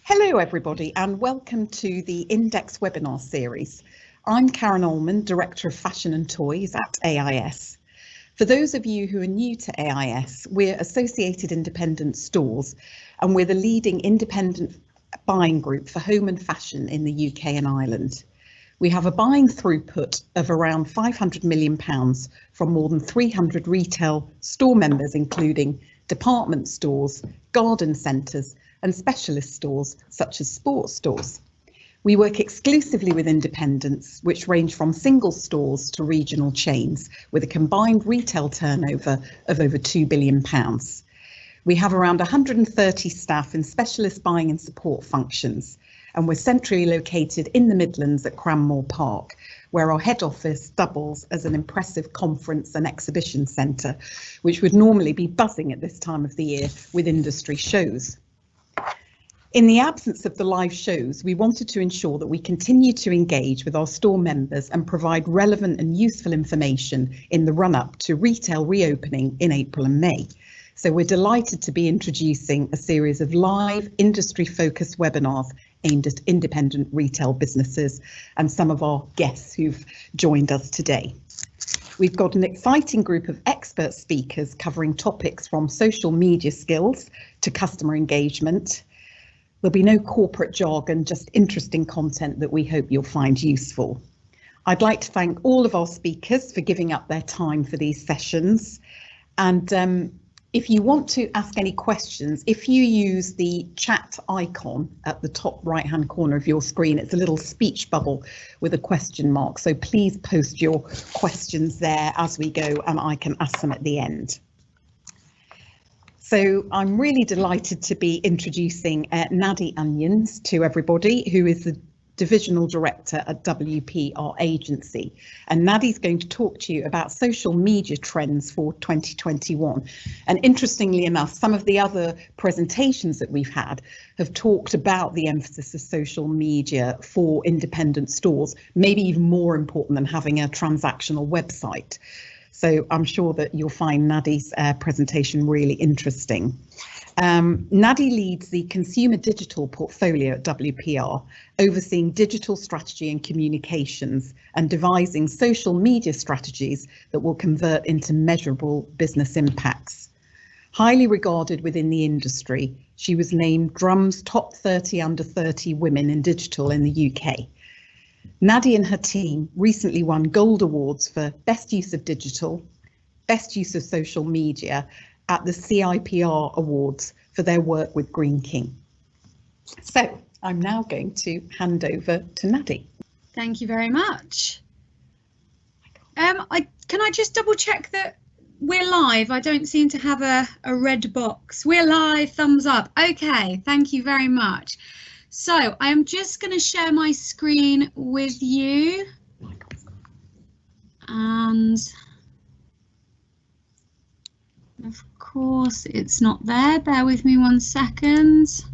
Hello everybody and welcome to the INDX webinar series. I'm Karen Ullman, Director of Fashion and Toys at AIS. For those of you who are new to AIS, we're Associated Independent Stores and we're the leading independent buying group for home and fashion in the UK and Ireland. We have a buying throughput of around £500 million from more than 300 retail store members, including department stores, garden centres and specialist stores such as sports stores. We work exclusively with independents, which range from single stores to regional chains, with a combined retail turnover of over £2 billion. We have around 130 staff in specialist buying and support functions, and we're centrally located in the Midlands at Cranmore Park, where our head office doubles as an impressive conference and exhibition centre, which would normally be buzzing at this time of the year with industry shows. In the absence of the live shows, we wanted to ensure that we continue to engage with our store members and provide relevant and useful information in the run-up to retail reopening in April and May. So we're delighted to be introducing a series of live industry-focused webinars aimed at independent retail businesses and some of our guests who've joined us today. We've got an exciting group of expert speakers covering topics from social media skills to customer engagement. There'll be no corporate jargon, just interesting content that we hope you'll find useful. I'd like to thank all of our speakers for giving up their time for these sessions. And if you want to ask any questions, if you use the chat icon at the top right-hand corner of your screen, it's a little speech bubble with a question mark. So please post your questions there as we go and I can ask them at the end. So I'm really delighted to be introducing Naddy Onions to everybody, who is the Divisional Director at WPR Agency. And Naddy's going to talk to you about social media trends for 2021. And interestingly enough, some of the other presentations that we've had have talked about the emphasis of social media for independent stores, maybe even more important than having a transactional website. So I'm sure that you'll find Naddy's presentation really interesting. Naddy leads the consumer digital portfolio at WPR, overseeing digital strategy and communications and devising social media strategies that will convert into measurable business impacts. Highly regarded within the industry, she was named Drum's top 30 under 30 women in digital in the UK. Naddy and her team recently won gold awards for best use of digital, best use of social media at the CIPR Awards for their work with Green King. So I'm now going to hand over to Naddy. Thank you very much. Can I just double check that we're live? I don't seem to have a red box. We're live, thumbs up. Okay, thank you very much. So I am just going to share my screen with you, and of course it's not there. Bear with me 1 second.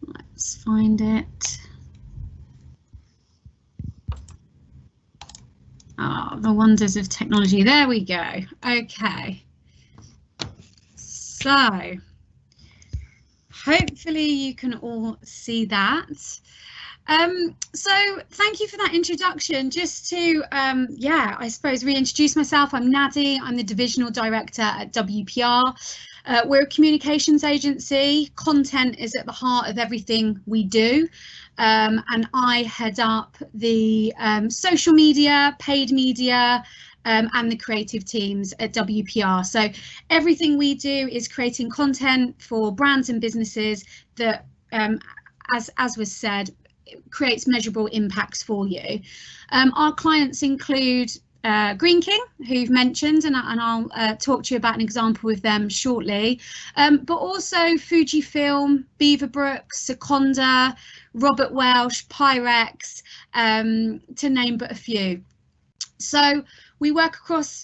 Let's find it. Oh, the wonders of technology. There we go. Okay. So hopefully you can all see that. So thank you for that introduction. Just to, I suppose reintroduce myself. I'm Naddy. I'm the Divisional Director at WPR. We're a communications agency. Content is at the heart of everything we do. And I head up the social media, paid media, and the creative teams at WPR. So everything we do is creating content for brands and businesses that, as was said, creates measurable impacts for you. Our clients include Green King, who you've mentioned, and I'll talk to you about an example with them shortly, but also Fujifilm, Beaverbrook, Seconda, Robert Welsh, Pyrex, to name but a few. So we work across,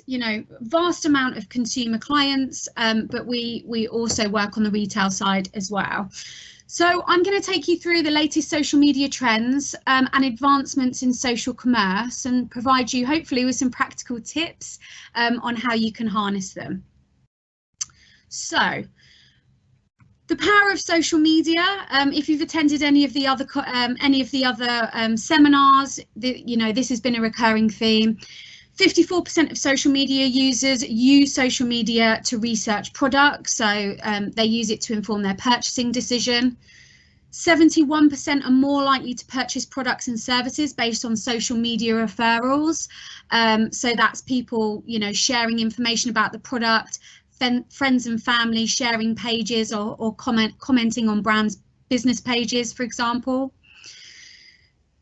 vast amount of consumer clients, but we also work on the retail side as well. So I'm going to take you through the latest social media trends and advancements in social commerce and provide you hopefully with some practical tips on how you can harness them. So The power of social media. If you've attended any of the other seminars, this has been a recurring theme. 54% of social media users use social media to research products, so they use it to inform their purchasing decision. 71% are more likely to purchase products and services based on social media referrals. So that's people, sharing information about the product, friends and family sharing pages or commenting on brands' business pages, for example.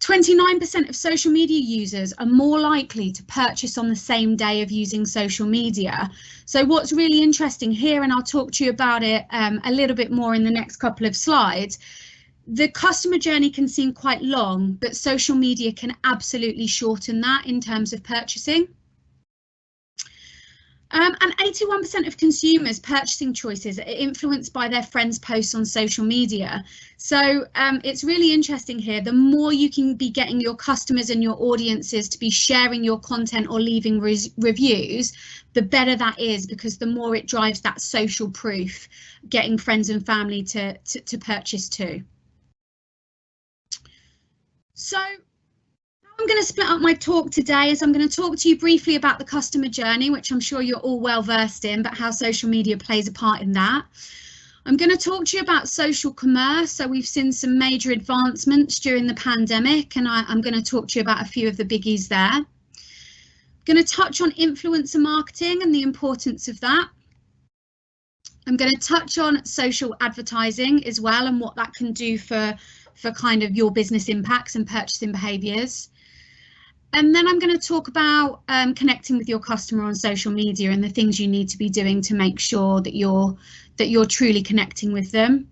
29% of social media users are more likely to purchase on the same day of using social media. So what's really interesting here, and I'll talk to you about it a little bit more in the next couple of slides, the customer journey can seem quite long, but social media can absolutely shorten that in terms of purchasing. And 81% of consumers' purchasing choices are influenced by their friends' posts on social media. So it's really interesting here. The more you can be getting your customers and your audiences to be sharing your content or leaving reviews, the better that is, because the more it drives that social proof, getting friends and family to purchase too. So I'm going to split up my talk today as I'm going to talk to you briefly about the customer journey, which I'm sure you're all well versed in, but how social media plays a part in that. I'm going to talk to you about social commerce. So we've seen some major advancements during the pandemic, and I'm going to talk to you about a few of the biggies there. I'm going to touch on influencer marketing and the importance of that. I'm going to touch on social advertising as well and what that can do for kind of your business impacts and purchasing behaviours. And then I'm going to talk about connecting with your customer on social media and the things you need to be doing to make sure that you're truly connecting with them.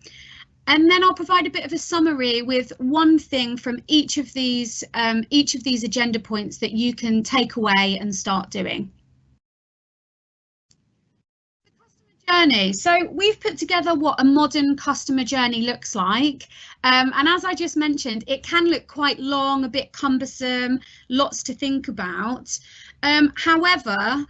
And then I'll provide a bit of a summary with one thing from each of these agenda points that you can take away and start doing. Journey. So we've put together what a modern customer journey looks like, and as I just mentioned, it can look quite long, a bit cumbersome, lots to think about. However,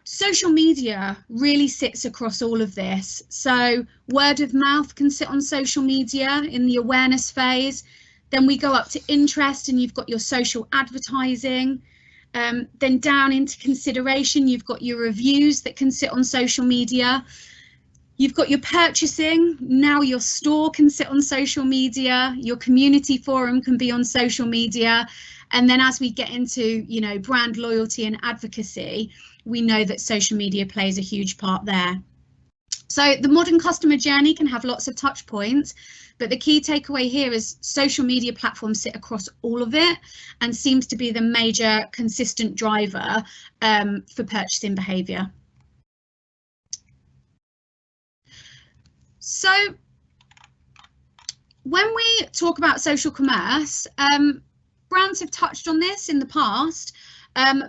social media really sits across all of this. So word of mouth can sit on social media in the awareness phase. Then we go up to interest and you've got your social advertising. Then down into consideration, you've got your reviews that can sit on social media. You've got your purchasing. Now your store can sit on social media. Your community forum can be on social media. And then as we get into, brand loyalty and advocacy, we know that social media plays a huge part there. So the modern customer journey can have lots of touch points, but the key takeaway here is social media platforms sit across all of it and seems to be the major consistent driver for purchasing behaviour. So when we talk about social commerce, brands have touched on this in the past,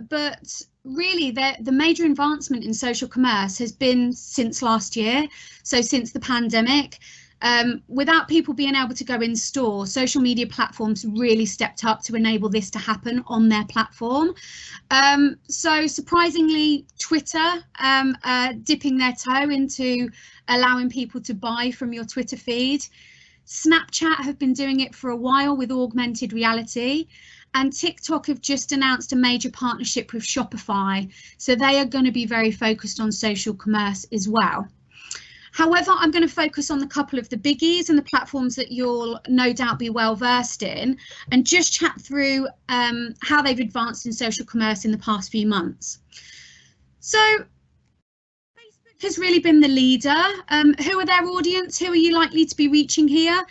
but really the major advancement in social commerce has been since last year, so since the pandemic. Without people being able to go in store, social media platforms really stepped up to enable this to happen on their platform. So surprisingly, Twitter dipping their toe into allowing people to buy from your Twitter feed. Snapchat have been doing it for a while with augmented reality. And TikTok have just announced a major partnership with Shopify. So they are going to be very focused on social commerce as well. However, I'm going to focus on a couple of the biggies and the platforms that you'll no doubt be well versed in, and just chat through how they've advanced in social commerce in the past few months. So Facebook has really been the leader. Who are their audience? Who are you likely to be reaching here?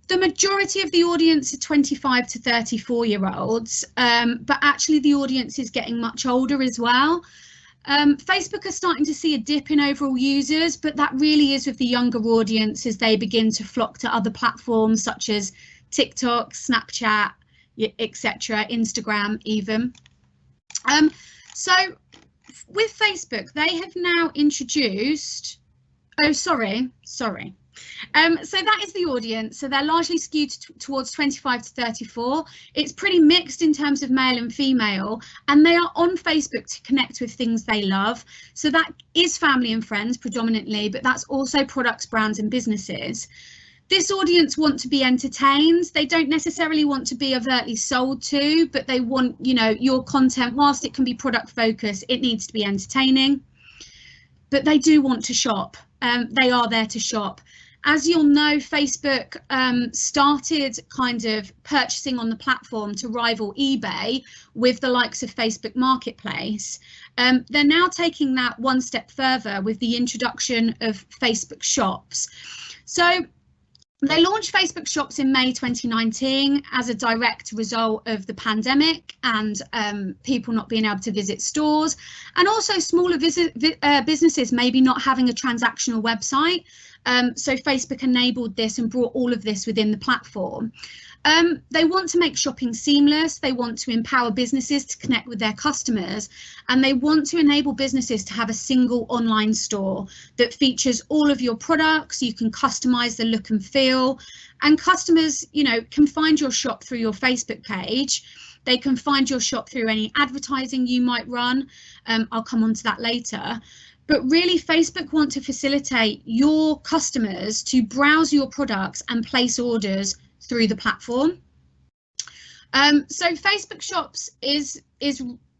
The majority of the audience are 25 to 34-year-olds, but actually the audience is getting much older as well. Facebook are starting to see a dip in overall users, but that really is with the younger audience as they begin to flock to other platforms such as TikTok, Snapchat, etc., Instagram even. So with Facebook, they have now introduced, oh, sorry. So that is the audience. So they're largely skewed towards 25 to 34. It's pretty mixed in terms of male and female, and they are on Facebook to connect with things they love. So that is family and friends predominantly, but that's also products, brands and businesses. This audience want to be entertained. They don't necessarily want to be overtly sold to, but they want, you know, your content, whilst it can be product focused, it needs to be entertaining. But they do want to shop. They are there to shop. As you'll know, Facebook started kind of purchasing on the platform to rival eBay with the likes of Facebook Marketplace. They're now taking that one step further with the introduction of Facebook Shops. So they launched Facebook Shops in May 2019 as a direct result of the pandemic and people not being able to visit stores, and also smaller businesses maybe not having a transactional website. So Facebook enabled this and brought all of this within the platform. They want to make shopping seamless. They want to empower businesses to connect with their customers, and they want to enable businesses to have a single online store that features all of your products. You can customize the look and feel, and customers, you know, can find your shop through your Facebook page. They can find your shop through any advertising you might run. I'll come on to that later. But really, Facebook want to facilitate your customers to browse your products and place orders through the platform. So Facebook Shops is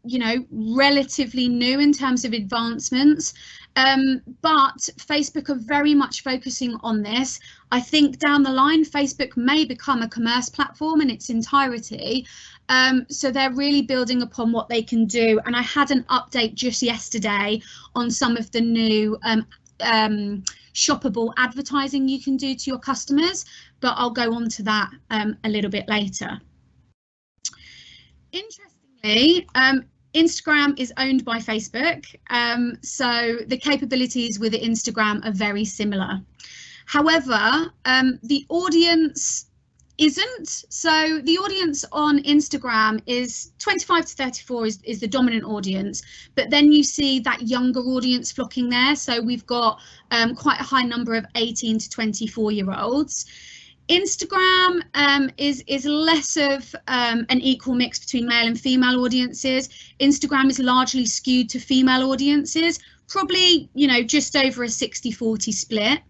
you know, relatively new in terms of advancements, but Facebook are very much focusing on this. I think down the line, Facebook may become a commerce platform in its entirety. So they're really building upon what they can do. And I had an update just yesterday on some of the new shoppable advertising you can do to your customers, but I'll go on to that a little bit later. Interestingly, Instagram is owned by Facebook, so the capabilities with Instagram are very similar. However, the audience isn't. So the audience on Instagram is 25 to 34 is the dominant audience, but then you see that younger audience flocking there. So we've got quite a high number of 18 to 24-year-olds. Instagram is less of an equal mix between male and female audiences. Instagram is largely skewed to female audiences, probably, you know, just over a 60-40 split.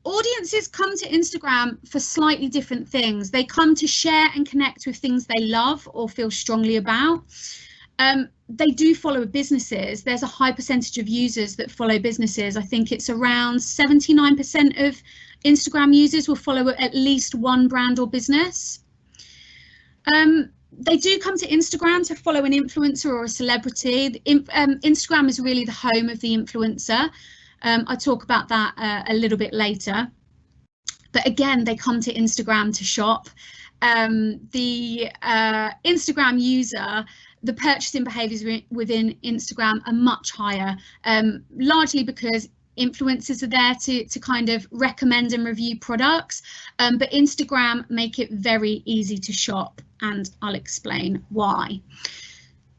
Audiences come to Instagram for slightly different things. They come to share and connect with things they love or feel strongly about. They do follow businesses. There's a high percentage of users that follow businesses. I think it's around 79% of Instagram users will follow at least one brand or business. They do come to Instagram to follow an influencer or a celebrity. Instagram is really the home of the influencer. I'll talk about that a little bit later. But again, they come to Instagram to shop. The Instagram user, the purchasing behaviours within Instagram are much higher, largely because influencers are there to kind of recommend and review products, but Instagram make it very easy to shop, and I'll explain why.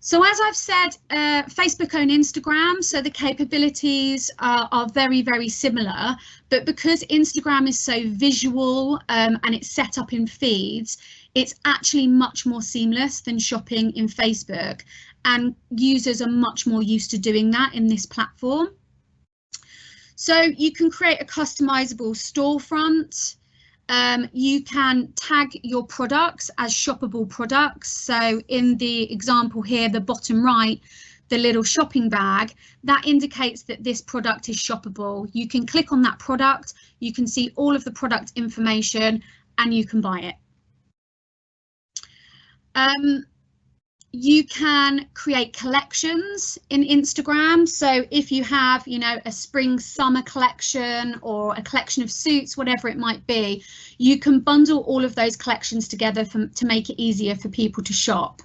So as I've said, Facebook own Instagram, so the capabilities are very, very similar, but because Instagram is so visual and it's set up in feeds, it's actually much more seamless than shopping in Facebook, and users are much more used to doing that in this platform. So you can create a customizable storefront. You can tag your products as shoppable products. So in the example here, the bottom right, the little shopping bag, that indicates that this product is shoppable. You can click on that product, you can see all of the product information, and you can buy it. You can create collections in Instagram. So if you have, you know, a spring summer collection or a collection of suits, whatever it might be, you can bundle all of those collections together to make it easier for people to shop.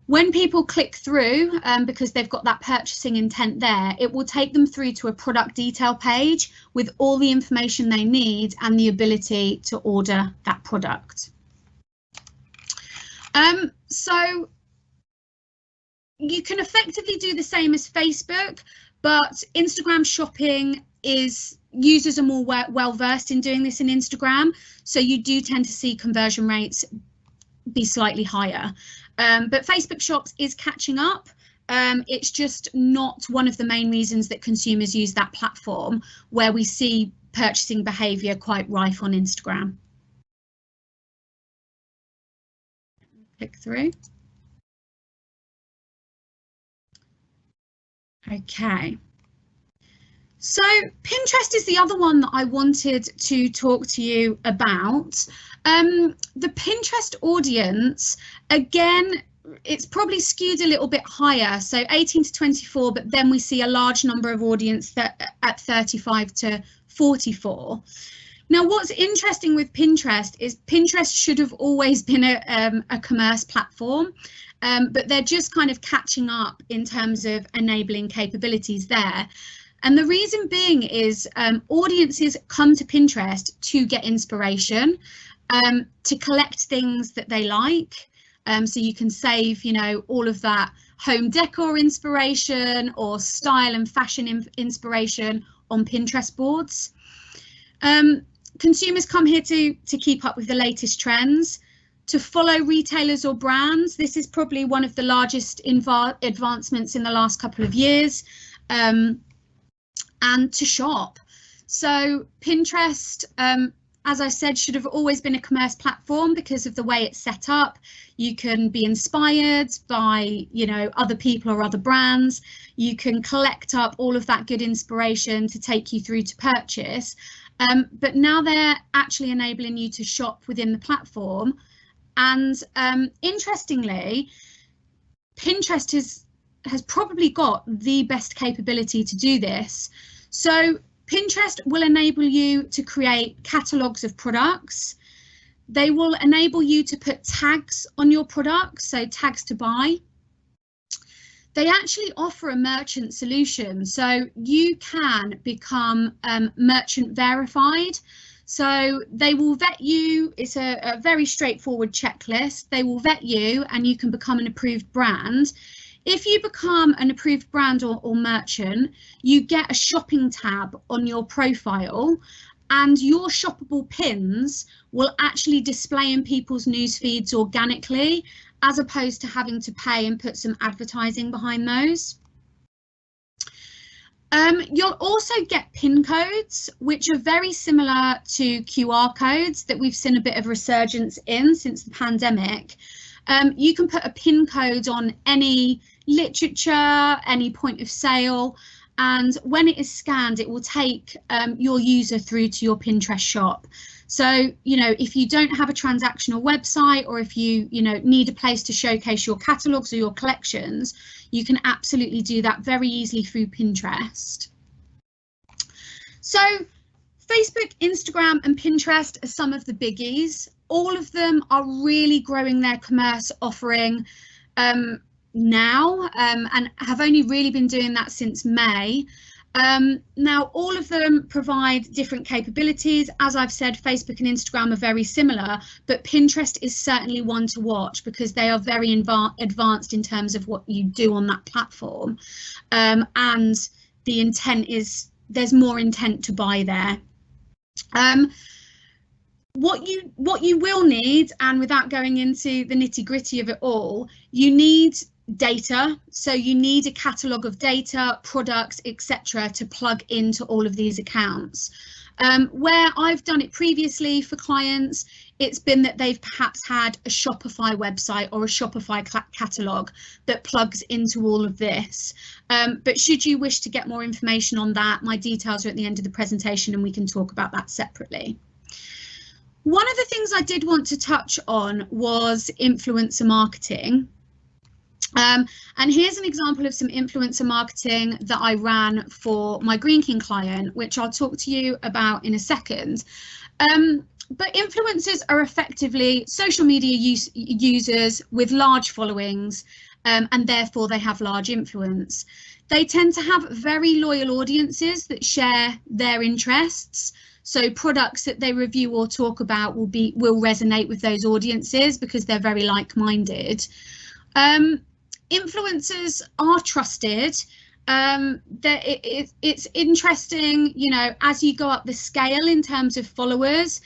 When people click through, because they've got that purchasing intent there, it will take them through to a product detail page with all the information they need and the ability to order that product. So you can effectively do the same as Facebook, but Instagram shopping users are more well versed in doing this in Instagram, so you do tend to see conversion rates be slightly higher. But Facebook Shops is catching up. It's just not one of the main reasons that consumers use that platform, where we see purchasing behaviour quite rife on Instagram. Click through. Okay. So Pinterest is the other one that I wanted to talk to you about. The Pinterest audience, again, it's probably skewed a little bit higher, so 18 to 24, but then we see a large number of audience that at 35 to 44. Now, what's interesting with Pinterest is Pinterest should have always been a commerce platform, but they're just kind of catching up in terms of enabling capabilities there. And the reason being is audiences come to Pinterest to get inspiration, to collect things that they like. So you can save, you know, all of that home decor inspiration or style and fashion inspiration on Pinterest boards. Consumers come here to keep up with the latest trends, to follow retailers or brands. This is probably one of the largest advancements in the last couple of years, and to shop. So Pinterest, as I said, should have always been a commerce platform because of the way it's set up. You can be inspired by, you know, other people or other brands. You can collect up all of that good inspiration to take you through to purchase. But now they're actually enabling you to shop within the platform. And interestingly, Pinterest has probably got the best capability to do this. So Pinterest will enable you to create catalogues of products. They will enable you to put tags on your products, so tags to buy. They actually offer a merchant solution, so you can become merchant verified. So they will vet you. It's a very straightforward checklist. They will vet you and you can become an approved brand. If you become an approved brand or merchant, you get a shopping tab on your profile, and your shoppable pins will actually display in people's news feeds organically, as opposed to having to pay and put some advertising behind those. You'll also get pin codes, which are very similar to QR codes that we've seen a bit of resurgence in since the pandemic. You can put a pin code on any literature, any point of sale, and when it is scanned, it will take your user through to your Pinterest shop. So, you know, if you don't have a transactional website, or if you need a place to showcase your catalogues or your collections, you can absolutely do that very easily through Pinterest. So Facebook, Instagram and Pinterest are some of the biggies. All of them are really growing their commerce offering now, and have only really been doing that since May. Now, all of them provide different capabilities. As I've said, Facebook and Instagram are very similar, but Pinterest is certainly one to watch because they are very advanced in terms of what you do on that platform. And the intent is there's more intent to buy there. What you will need, and without going into the nitty-gritty of it all, you need data. So you need a catalogue of data, products, etc. to plug into all of these accounts. Where I've done it previously for clients, it's been that they've perhaps had a Shopify website or a Shopify catalogue that plugs into all of this. But should you wish to get more information on that, my details are at the end of the presentation and we can talk about that separately. One of the things I did want to touch on was influencer marketing. And here's an example of some influencer marketing that I ran for my Green King client, which I'll talk to you about in a second. But influencers are effectively social media users with large followings, and therefore they have large influence. They tend to have very loyal audiences that share their interests. So products that they review or talk about will resonate with those audiences because they're very like-minded. Influencers are trusted It's interesting, you know, as you go up the scale in terms of followers,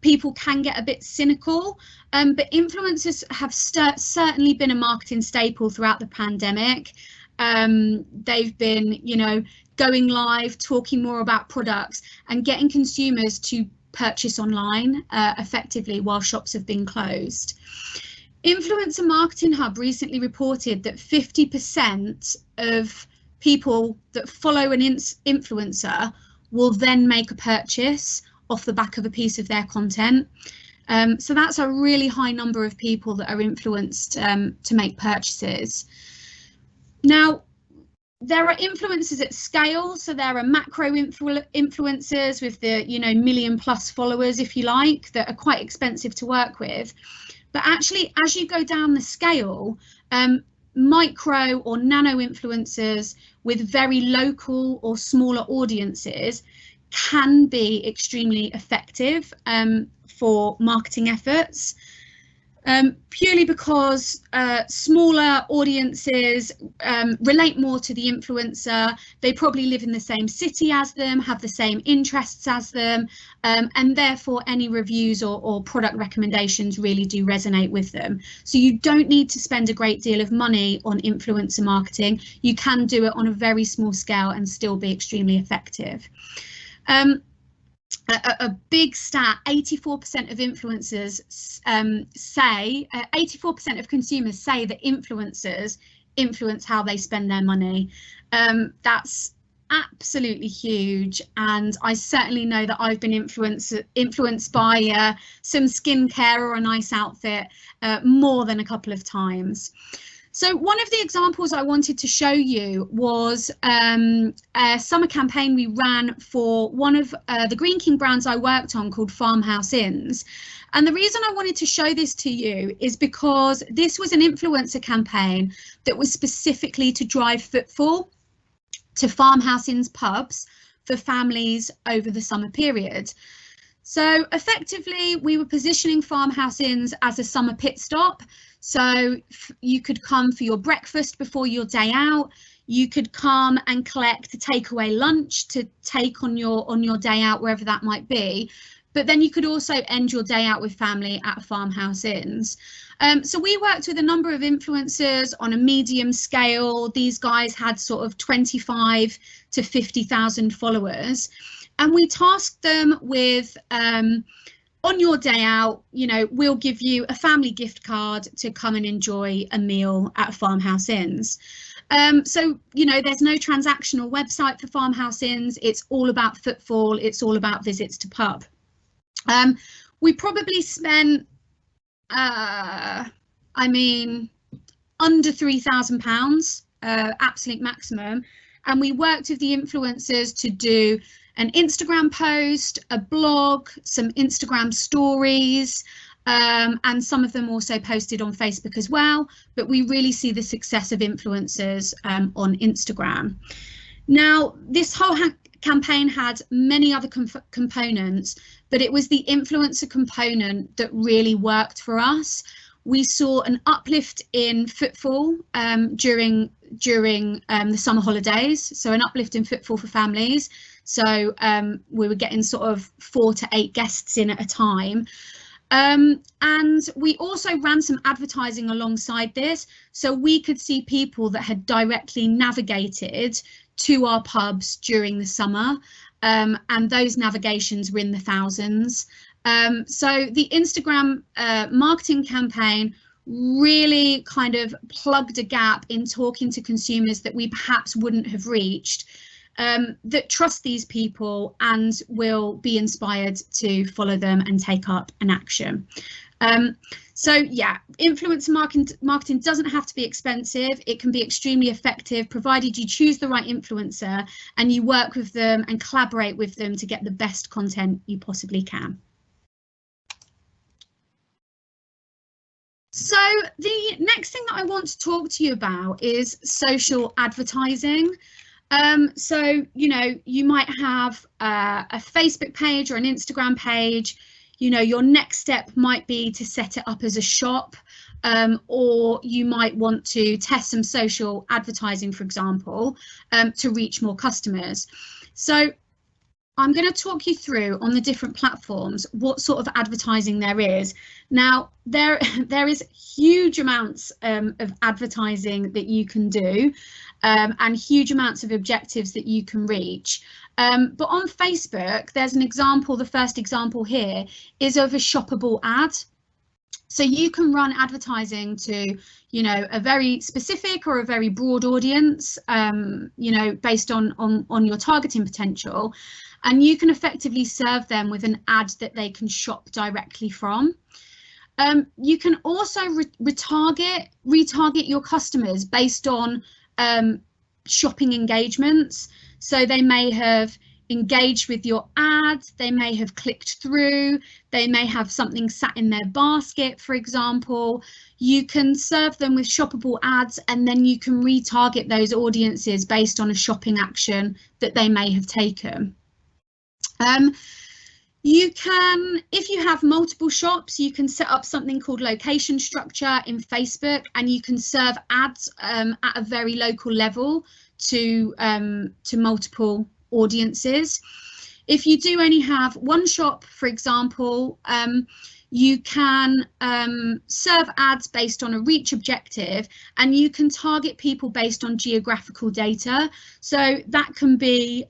people can get a bit cynical, but influencers have certainly been a marketing staple throughout the pandemic. They've been, you know, going live, talking more about products and getting consumers to purchase online effectively while shops have been closed. Influencer Marketing Hub recently reported that 50% of people that follow an influencer will then make a purchase off the back of a piece of their content. So that's a really high number of people that are influenced to make purchases. Now, there are influencers at scale, so there are macro influencers with the, you know, million plus followers, if you like, that are quite expensive to work with. But actually, as you go down the scale, micro or nano influencers with very local or smaller audiences can be extremely effective for marketing efforts. Purely because smaller audiences relate more to the influencer. They probably live in the same city as them, have the same interests as them, and therefore any reviews or product recommendations really do resonate with them. So you don't need to spend a great deal of money on influencer marketing. You can do it on a very small scale and still be extremely effective. A big stat, 84% of influencers say, 84% of consumers say that influencers influence how they spend their money. That's absolutely huge, and I certainly know that I've been influenced by some skincare or a nice outfit more than a couple of times. So one of the examples I wanted to show you was a summer campaign we ran for one of the Green King brands I worked on called Farmhouse Inns. And the reason I wanted to show this to you is because this was an influencer campaign that was specifically to drive footfall to Farmhouse Inns pubs for families over the summer period. So effectively, we were positioning Farmhouse Inns as a summer pit stop. So you could come for your breakfast before your day out. You could come and collect a takeaway lunch to take on your day out, wherever that might be. But then you could also end your day out with family at Farmhouse Inns. So we worked with a number of influencers on a medium scale. These guys had sort of 25 to 50,000 followers. And we tasked them with, on your day out, you know, we'll give you a family gift card to come and enjoy a meal at Farmhouse Inns. So, you know, there's no transactional website for Farmhouse Inns. It's all about footfall. It's all about visits to pub. We probably spent, I mean, under £3,000, absolute maximum. And we worked with the influencers to do an Instagram post, a blog, some Instagram stories, and some of them also posted on Facebook as well. But we really see the success of influencers on Instagram. Now, this whole campaign had many other components, but it was the influencer component that really worked for us. We saw an uplift in footfall during the summer holidays, so an uplift in footfall for families. So we were getting sort of 4 to 8 guests in at a time. And we also ran some advertising alongside this, so we could see people that had directly navigated to our pubs during the summer, and those navigations were in the thousands. So the Instagram marketing campaign really kind of plugged a gap in talking to consumers that we perhaps wouldn't have reached, that trust these people and will be inspired to follow them and take up an action. So yeah, influencer marketing doesn't have to be expensive. It can be extremely effective, provided you choose the right influencer and you work with them and collaborate with them to get the best content you possibly can. So the next thing that I want to talk to you about is social advertising. So, you know, you might have a Facebook page or an Instagram page. You know, your next step might be to set it up as a shop. or you might want to test some social advertising, for example, to reach more customers. So I'm going to talk you through on the different platforms what sort of advertising there is. Now, there is huge amounts of advertising that you can do, and huge amounts of objectives that you can reach. But on Facebook, there's an example. The first example here is of a shoppable ad. So you can run advertising to, you know, a very specific or a very broad audience, you know, based on your targeting potential, and you can effectively serve them with an ad that they can shop directly from. You can also retarget your customers based on shopping engagements. So they may have engaged with your ad, they may have clicked through, they may have something sat in their basket, for example. You can serve them with shoppable ads, and then you can retarget those audiences based on a shopping action that they may have taken. You can, if you have multiple shops, you can set up something called location structure in Facebook, and you can serve ads at a very local level to multiple audiences. If you do only have one shop, for example, you can serve ads based on a reach objective, and you can target people based on geographical data. So that can be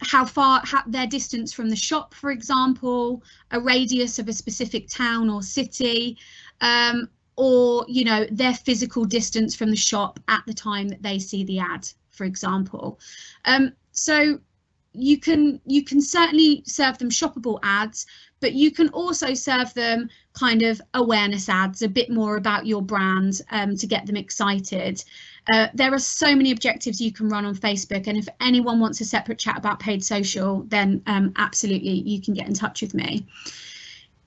how far their distance from the shop, for example, a radius of a specific town or city, or, you know, their physical distance from the shop at the time that they see the ad, for example. So you can certainly serve them shoppable ads, but you can also serve them kind of awareness ads, a bit more about your brand, to get them excited. There are so many objectives you can run on Facebook, and if anyone wants a separate chat about paid social, then absolutely you can get in touch with me.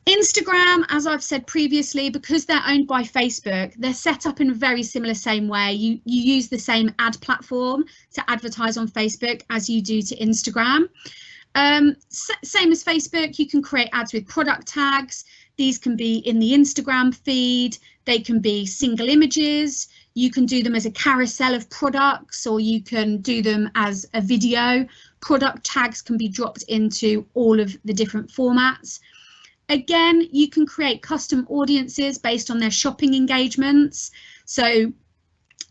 Instagram, as I've said previously, because they're owned by Facebook, they're set up in a very similar same way. You use the same ad platform to advertise on Facebook as you do to Instagram. Same as Facebook, you can create ads with product tags. These can be in the Instagram feed, they can be single images, you can do them as a carousel of products, or you can do them as a video. Product tags can be dropped into all of the different formats. Again, you can create custom audiences based on their shopping engagements. So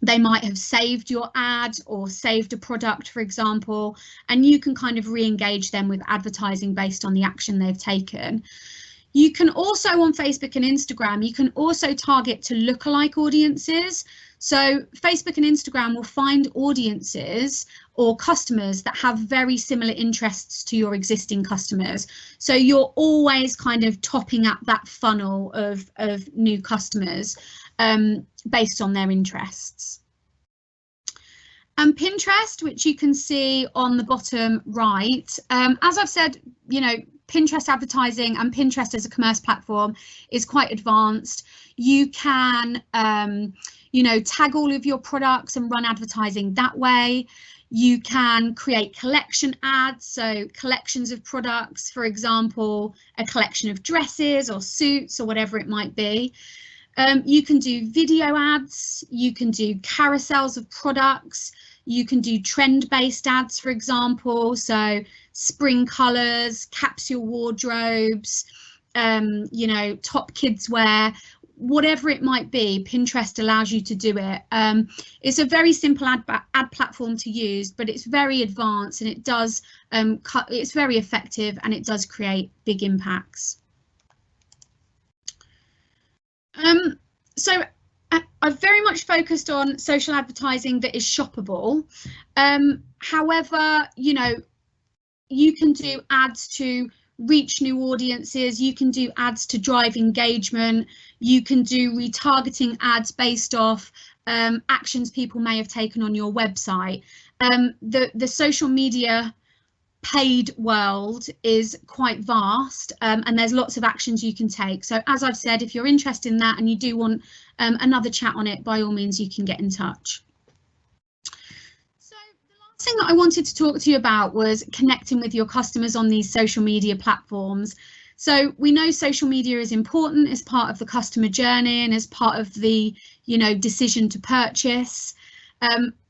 they might have saved your ad or saved a product, for example, and you can kind of re-engage them with advertising based on the action they've taken. You can also, on Facebook and Instagram, you can also target to lookalike audiences. So Facebook and Instagram will find audiences or customers that have very similar interests to your existing customers. So you're always kind of topping up that funnel of new customers based on their interests. And Pinterest, which you can see on the bottom right, as I've said, you know, Pinterest advertising and Pinterest as a commerce platform is quite advanced. You can, you know, tag all of your products and run advertising that way. You can create collection ads, so collections of products, for example, a collection of dresses or suits or whatever it might be. You can do video ads, you can do carousels of products, you can do trend-based ads, for example, so spring colours, capsule wardrobes, you know, top kids wear, whatever it might be. Pinterest allows you to do it. It's a very simple ad platform to use, but it's very advanced, and it does it's very effective, and it does create big impacts. So I've very much focused on social advertising that is shoppable. However, you know, you can do ads to reach new audiences, you can do ads to drive engagement, you can do retargeting ads based off actions people may have taken on your website. The social media paid world is quite vast, and there's lots of actions you can take. So as I've said, if you're interested in that and you do want another chat on it, by all means you can get in touch. So the last thing that I wanted to talk to you about was connecting with your customers on these social media platforms. So we know social media is important as part of the customer journey and as part of the, decision to purchase.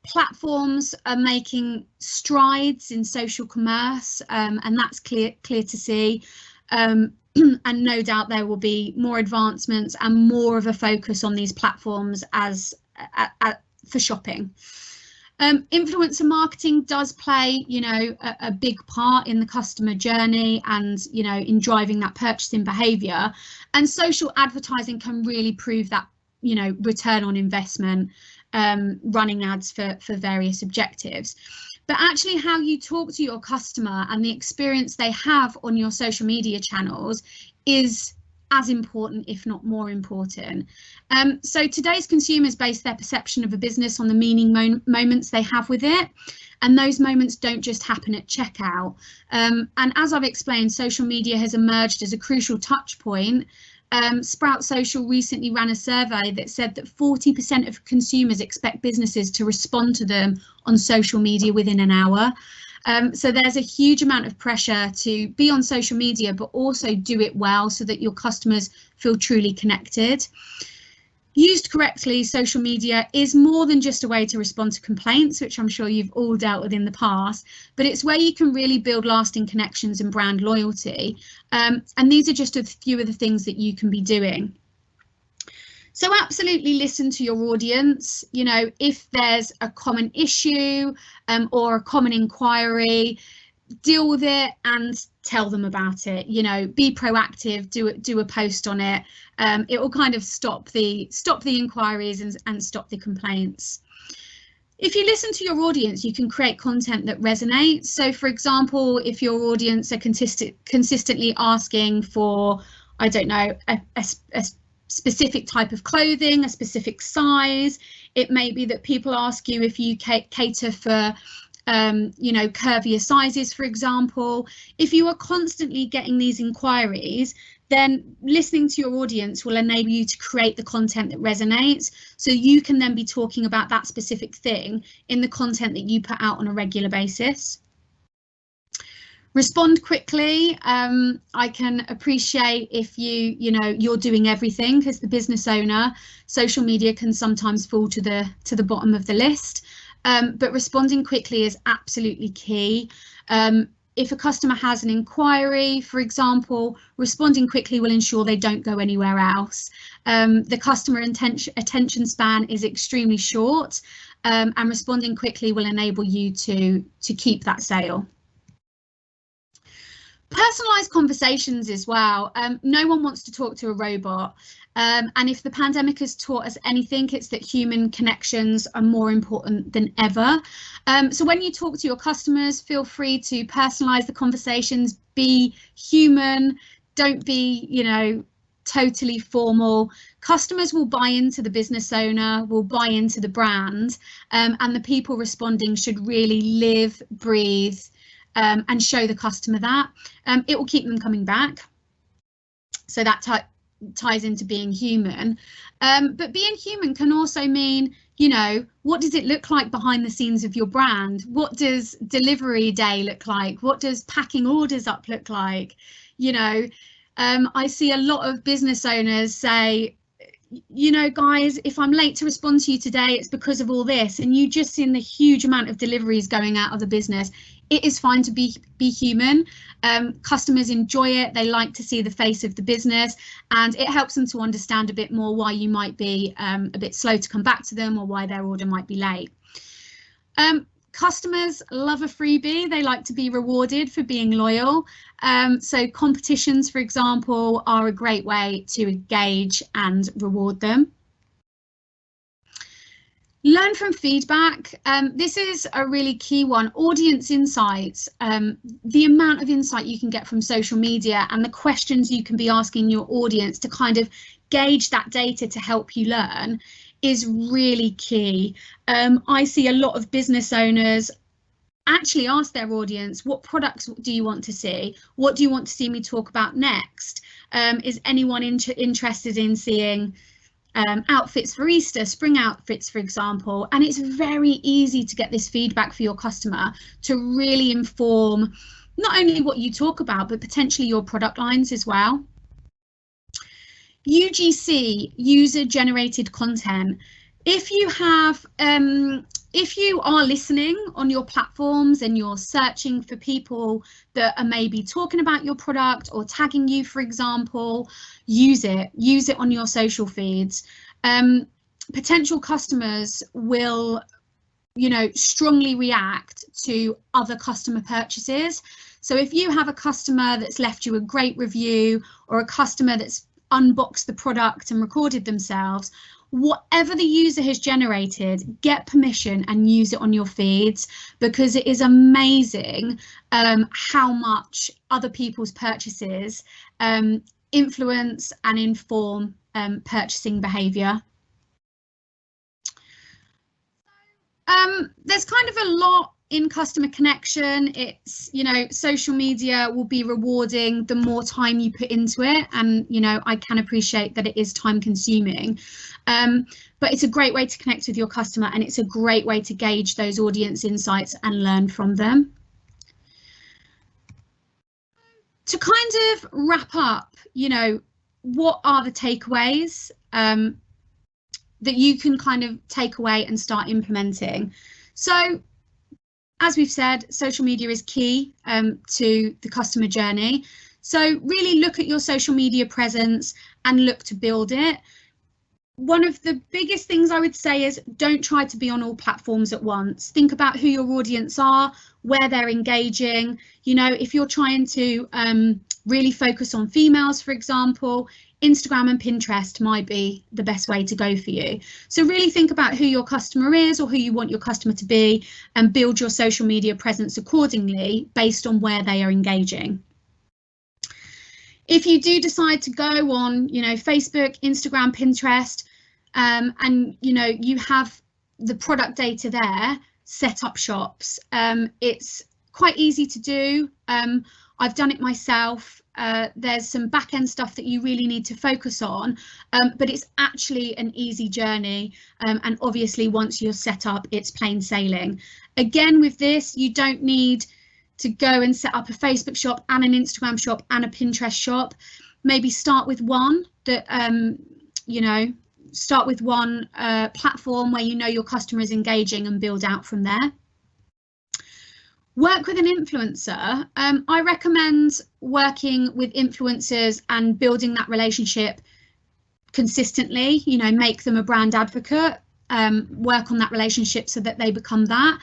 Platforms are making strides in social commerce, and that's clear to see. And no doubt there will be more advancements and more of a focus on these platforms for shopping. Influencer marketing does play, a big part in the customer journey and, in driving that purchasing behaviour. And social advertising can really prove that, return on investment, running ads for various objectives. But actually how you talk to your customer and the experience they have on your social media channels is as important, if not more important. So today's consumers base their perception of a business on the meaning moments they have with it. And those moments don't just happen at checkout. And as I've explained, social media has emerged as a crucial touch point. Sprout Social recently ran a survey that said that 40% of consumers expect businesses to respond to them on social media within an hour. So there's a huge amount of pressure to be on social media, but also do it well so that your customers feel truly connected. Used correctly, social media is more than just a way to respond to complaints, which I'm sure you've all dealt with in the past, but it's where you can really build lasting connections and brand loyalty. And these are just a few of the things that you can be doing. So absolutely listen to your audience. If there's a common issue or a common inquiry, deal with it and tell them about it. Be proactive, do a post on it. It will kind of stop the inquiries and stop the complaints. If you listen to your audience, you can create content that resonates. So for example, if your audience are consistently asking for, I don't know, a specific type of clothing, a specific size, it may be that people ask you if you cater for curvier sizes, for example. If you are constantly getting these inquiries, then listening to your audience will enable you to create the content that resonates, so you can then be talking about that specific thing in the content that you put out on a regular basis. Respond quickly. I can appreciate if you're doing everything as the business owner. Social media can sometimes fall to the bottom of the list. But responding quickly is absolutely key. If a customer has an inquiry, for example, responding quickly will ensure they don't go anywhere else. The customer attention span is extremely short, and responding quickly will enable you to keep that sale. Personalised conversations as well. No one wants to talk to a robot. And if the pandemic has taught us anything, it's that human connections are more important than ever. So when you talk to your customers, feel free to personalise the conversations, be human, don't be, totally formal. Customers will buy into the business owner, will buy into the brand, and the people responding should really live, breathe, and show the customer that. It will keep them coming back. So that ties into being human. But being human can also mean, what does it look like behind the scenes of your brand? What does delivery day look like? What does packing orders up look like? I see a lot of business owners say, guys, if I'm late to respond to you today, it's because of all this. And you just seen the huge amount of deliveries going out of the business. It is fine to be human. Customers enjoy it. They like to see the face of the business, and it helps them to understand a bit more why you might be a bit slow to come back to them or why their order might be late. Customers love a freebie. They like to be rewarded for being loyal. So competitions, for example, are a great way to engage and reward them. Learn from feedback. This is a really key one. Audience insights. The amount of insight you can get from social media and the questions you can be asking your audience to kind of gauge that data to help you learn is really key. I see a lot of business owners actually ask their audience, what products do you want to see? What do you want to see me talk about next? Is anyone interested in seeing outfits for Easter, spring outfits, for example? And it's very easy to get this feedback for your customer to really inform not only what you talk about, but potentially your product lines as well. UGC, user generated content. If you have, if you are listening on your platforms and you're searching for people that are maybe talking about your product or tagging you, for example, use it on your social feeds. Potential customers will, you know, strongly react to other customer purchases. So if you have a customer that's left you a great review, or a customer that's unboxed the product and recorded themselves, whatever the user has generated, get permission and use it on your feeds, because it is amazing how much other people's purchases influence and inform purchasing behaviour. There's kind of a lot in customer connection. It's, you know, social media will be rewarding the more time you put into it, and, you know, I can appreciate that it is time consuming, but it's a great way to connect with your customer, and it's a great way to gauge those audience insights and learn from them. To kind of wrap up, you know, what are the takeaways that you can kind of take away and start implementing? So, as we've said, social media is key to the customer journey. So really look at your social media presence and look to build it. One of the biggest things I would say is don't try to be on all platforms at once. Think about who your audience are, where they're engaging. You know, if you're trying to really focus on females, for example, Instagram and Pinterest might be the best way to go for you. So really think about who your customer is, or who you want your customer to be, and build your social media presence accordingly based on where they are engaging. If you do decide to go on, you know, Facebook, Instagram, Pinterest, and, you know, you have the product data there, set up shops. It's quite easy to do. I've done it myself. There's some back-end stuff that you really need to focus on, but it's actually an easy journey, and obviously once you're set up, it's plain sailing. Again, with this, you don't need to go and set up a Facebook shop and an Instagram shop and a Pinterest shop. Maybe start with one that, you know, start with one platform where you know your customer is engaging, and build out from there. Work with an influencer. I recommend working with influencers and building that relationship consistently. You know, make them a brand advocate, work on that relationship so that they become that.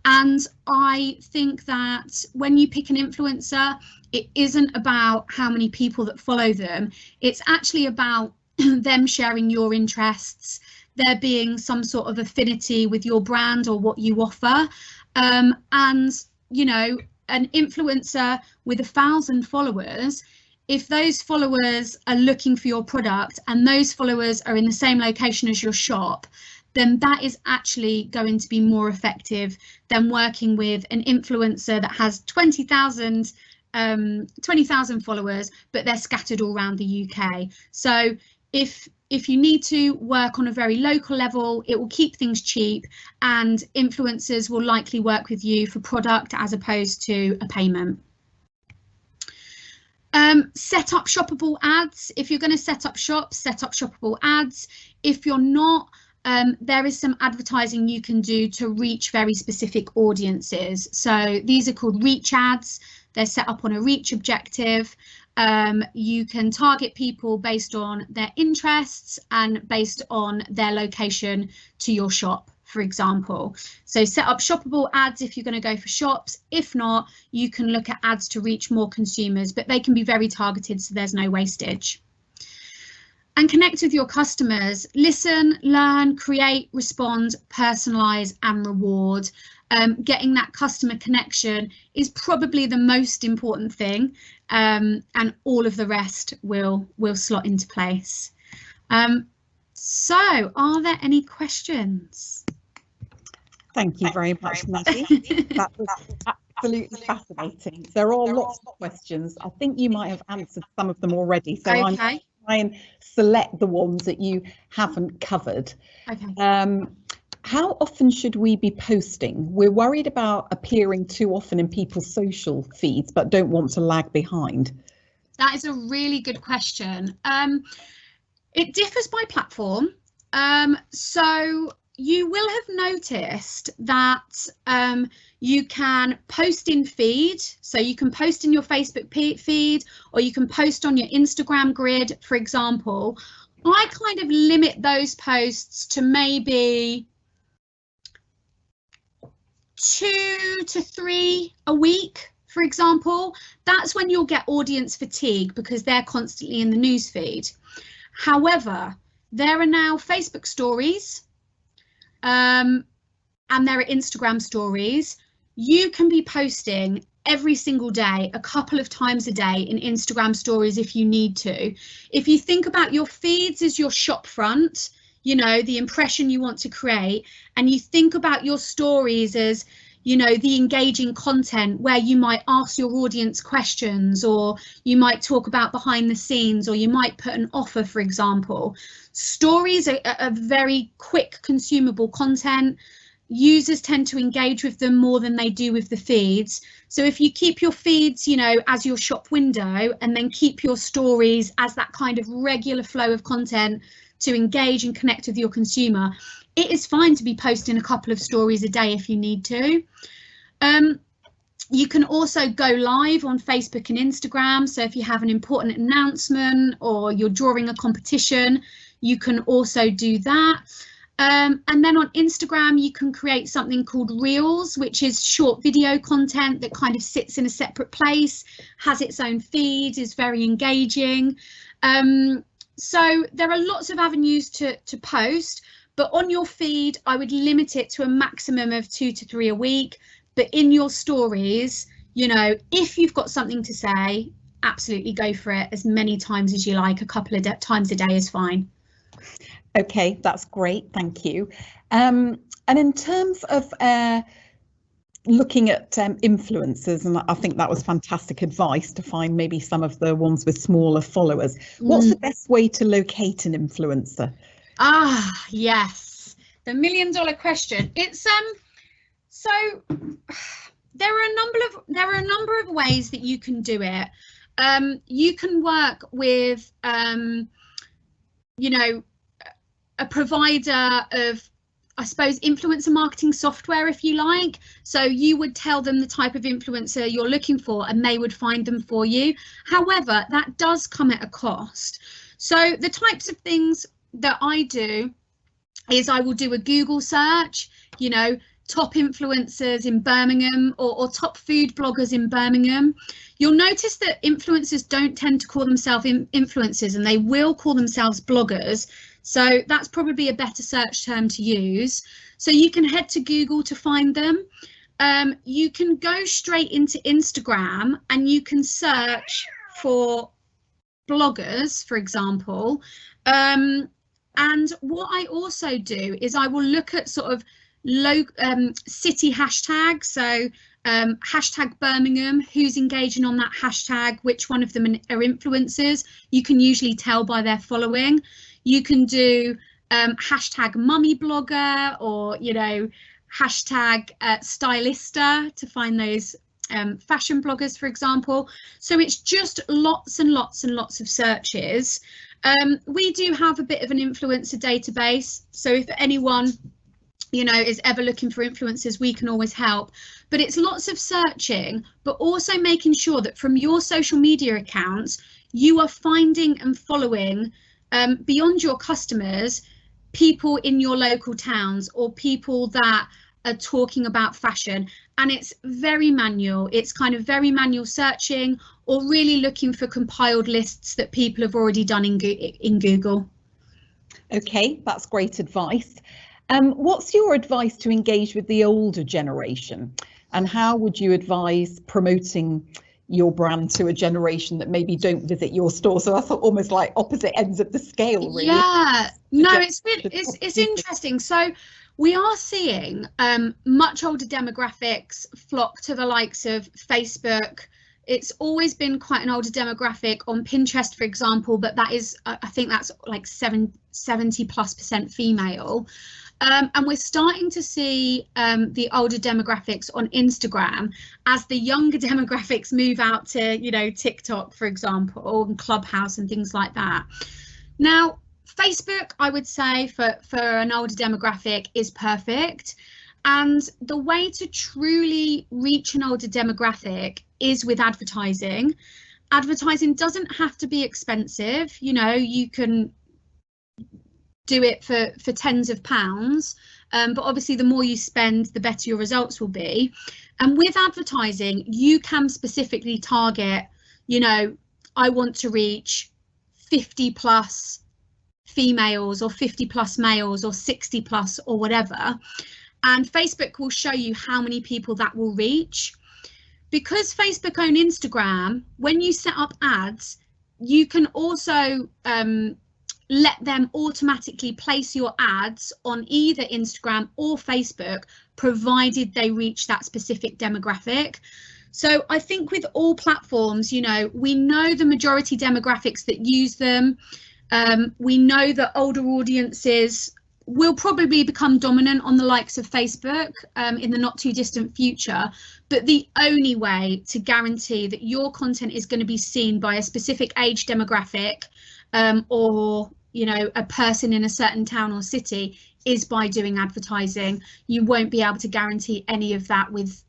And I think that when you pick an influencer, it isn't about how many people that follow them. It's actually about them sharing your interests, there being some sort of affinity with your brand or what you offer. And, you know, an influencer with 1,000 followers, if those followers are looking for your product and those followers are in the same location as your shop, then that is actually going to be more effective than working with an influencer that has 20,000 followers, but they're scattered all around the UK. So if you need to work on a very local level, it will keep things cheap, and influencers will likely work with you for product as opposed to a payment. Set up shoppable ads. If you're going to set up shops, set up shoppable ads. If you're not, there is some advertising you can do to reach very specific audiences. So these are called reach ads. They're set up on a reach objective. You can target people based on their interests and based on their location to your shop, for example. So set up shoppable ads if you're going to go for shops. If not, you can look at ads to reach more consumers, but they can be very targeted, so there's no wastage. And connect with your customers. Listen, learn, create, respond, personalize and reward. Getting that customer connection is probably the most important thing, and all of the rest will slot into place. So are there any questions? Thank you very much, Naddy. That was absolutely fascinating. There are lots of questions. I think you might have answered some of them already, so I'm going to try and select the ones that you haven't covered. Okay. How often should we be posting? We're worried about appearing too often in people's social feeds, but don't want to lag behind. That is a really good question. It differs by platform. So you will have noticed that you can post in feed. So you can post in your Facebook feed, or you can post on your Instagram grid, for example. I kind of limit those posts to maybe 2 to 3 a week, for example. That's when you'll get audience fatigue because they're constantly in the newsfeed. However, there are now Facebook stories and there are Instagram stories. You can be posting every single day, a couple of times a day in Instagram stories if you need to. If you think about your feeds as your shop front, you know, the impression you want to create, and you think about your stories as, you know, the engaging content where you might ask your audience questions, or you might talk about behind the scenes, or you might put an offer, for example. Stories are very quick consumable content. Users tend to engage with them more than they do with the feeds. So if you keep your feeds, you know, as your shop window, and then keep your stories as that kind of regular flow of content to engage and connect with your consumer, it is fine to be posting a couple of stories a day if you need to. You can also go live on Facebook and Instagram. So if you have an important announcement or you're drawing a competition, you can also do that. And then on Instagram, you can create something called Reels, which is short video content that kind of sits in a separate place, has its own feed, is very engaging. So there are lots of avenues to post, but on your feed, I would limit it to a maximum of 2 to 3 a week. But in your stories, you know, if you've got something to say, absolutely go for it as many times as you like. A couple of times a day is fine. Okay, that's great, thank you. And in terms of looking at influencers, and I think that was fantastic advice to find maybe some of the ones with smaller followers. What's the best way to locate an influencer? Ah, yes, the $1 million question. It's so there are a number of ways that you can do it. You can work with you know, a provider of, I suppose, influencer marketing software, if you like. So you would tell them the type of influencer you're looking for and they would find them for you. However, that does come at a cost. So the types of things that I do is I will do a Google search, you know, top influencers in Birmingham, or top food bloggers in Birmingham. You'll notice that influencers don't tend to call themselves influencers, and they will call themselves bloggers. So that's probably a better search term to use. So you can head to Google to find them. You can go straight into Instagram and you can search for bloggers, for example. And what I also do is I will look at sort of city hashtags. So hashtag Birmingham, who's engaging on that hashtag, which one of them are influencers. You can usually tell by their following. You can do hashtag mummy blogger, or, you know, hashtag stylista to find those fashion bloggers, for example. So it's just lots and lots and lots of searches. We do have a bit of an influencer database, so if anyone, you know, is ever looking for influencers, we can always help. But it's lots of searching, but also making sure that from your social media accounts, you are finding and following, beyond your customers, people in your local towns or people that are talking about fashion. And it's very manual. It's kind of very manual searching, or really looking for compiled lists that people have already done in Google. Okay, that's great advice. What's your advice to engage with the older generation, and how would you advise promoting your brand to a generation that maybe don't visit your store? So that's almost like opposite ends of the scale, really. Yeah, no, it's interesting. So we are seeing much older demographics flock to the likes of Facebook. It's always been quite an older demographic on Pinterest, for example, but that is, I think that's like 70+% female. And we're starting to see the older demographics on Instagram as the younger demographics move out to, you know, TikTok, for example, and Clubhouse and things like that. Now, Facebook, I would say for an older demographic is perfect. And the way to truly reach an older demographic is with advertising. Advertising doesn't have to be expensive. You know, you can do it for tens of pounds, but obviously the more you spend, the better your results will be. And with advertising, you can specifically target, you know, I want to reach 50 plus females or 50 plus males or 60 plus or whatever. And Facebook will show you how many people that will reach. Because Facebook own Instagram, when you set up ads, you can also let them automatically place your ads on either Instagram or Facebook, provided they reach that specific demographic. So I think with all platforms, you know, we know the majority demographics that use them. We know that older audiences will probably become dominant on the likes of Facebook in the not too distant future. But the only way to guarantee that your content is going to be seen by a specific age demographic or, you know, a person in a certain town or city is by doing advertising. You won't be able to guarantee any of that with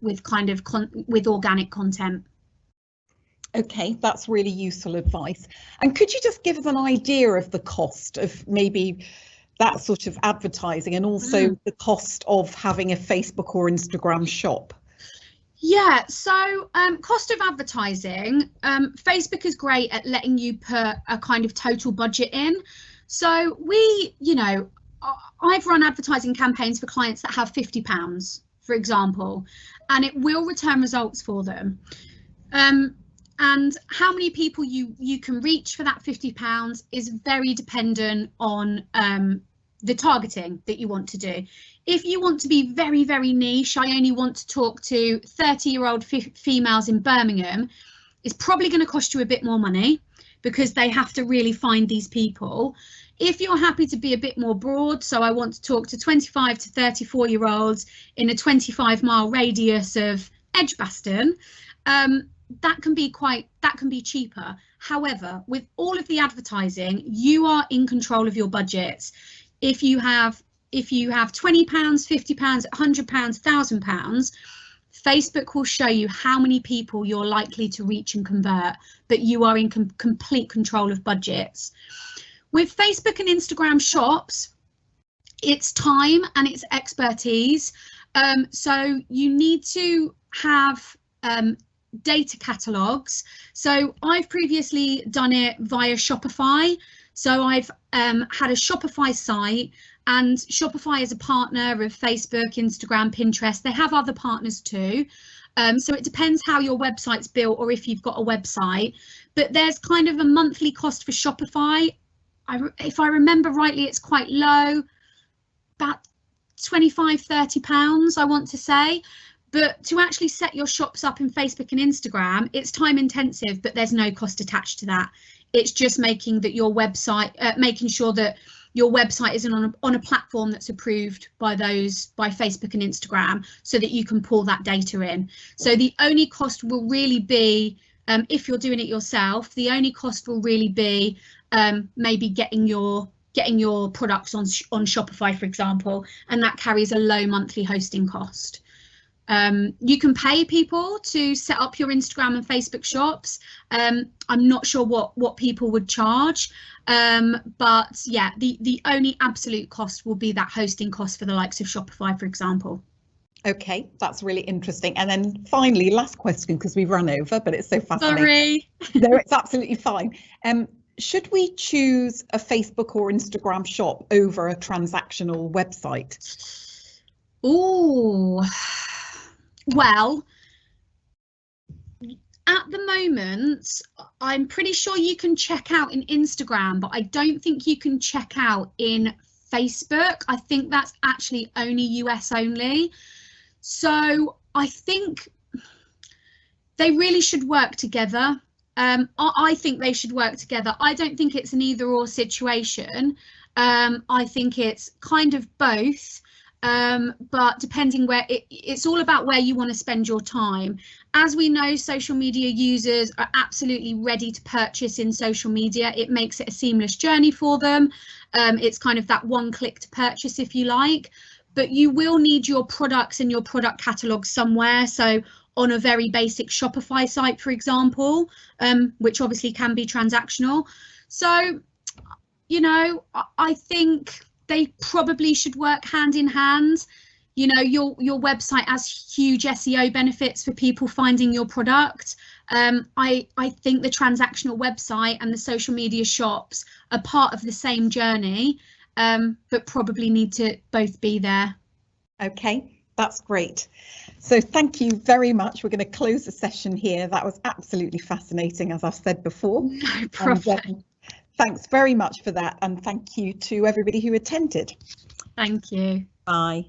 organic content. Okay, that's really useful advice. And could you just give us an idea of the cost of maybe that sort of advertising, and also the cost of having a Facebook or Instagram shop? Yeah, so cost of advertising, Facebook is great at letting you put a kind of total budget in. So you know, I've run advertising campaigns for clients that have £50, for example, and it will return results for them. And how many people you can reach for that £50 is very dependent on the targeting that you want to do. If you want to be very, very niche, I only want to talk to 30-year-old females in Birmingham, it's probably going to cost you a bit more money because they have to really find these people. If you're happy to be a bit more broad, so I want to talk to 25 to 34-year-olds in a 25-mile radius of Edgbaston, that can be cheaper. However, with all of the advertising, you are in control of your budgets. If you have £20, £50, £100, £1,000, Facebook will show you how many people you're likely to reach and convert, but you are in complete control of budgets. With Facebook and Instagram shops, it's time and it's expertise. So you need to have data catalogs. So I've previously done it via Shopify. So I've had a Shopify site, and Shopify is a partner of Facebook, Instagram, Pinterest. They have other partners too. So it depends how your website's built or if you've got a website, but there's kind of a monthly cost for Shopify. If I remember rightly, it's quite low, about £25, £30, I want to say. But to actually set your shops up in Facebook and Instagram, it's time intensive, but there's no cost attached to that. It's just making that your website, making sure that your website is on a platform that's approved by Facebook and Instagram, so that you can pull that data in. So the only cost will really be, if you're doing it yourself, the only cost will really be maybe getting your products on Shopify, for example, and that carries a low monthly hosting cost. You can pay people to set up your Instagram and Facebook shops. I'm not sure what people would charge, but yeah, the only absolute cost will be that hosting cost for the likes of Shopify, for example. Okay, that's really interesting. And then finally, last question, because we've run over, but it's so fascinating. Sorry. No, it's absolutely fine. Should we choose a Facebook or Instagram shop over a transactional website? Oh. Well, at the moment, I'm pretty sure you can check out in Instagram, but I don't think you can check out in Facebook. I think that's actually only US only. So I think they really should work together. I think they should work together. I don't think it's an either or situation. I think it's kind of both. but depending where it's all about where you want to spend your time. As we know, social media users are absolutely ready to purchase in social media. It makes it a seamless journey for them. It's kind of that one click to purchase, if you like, but you will need your products and your product catalog somewhere. So on a very basic Shopify site, for example, which obviously can be transactional. So, you know, I think they probably should work hand in hand. You know, your website has huge SEO benefits for people finding your product. I think the transactional website and the social media shops are part of the same journey, but probably need to both be there. Okay, that's great. So thank you very much. We're going to close the session here. That was absolutely fascinating, as I've said before. No problem. And, thanks very much for that, and thank you to everybody who attended. Thank you. Bye.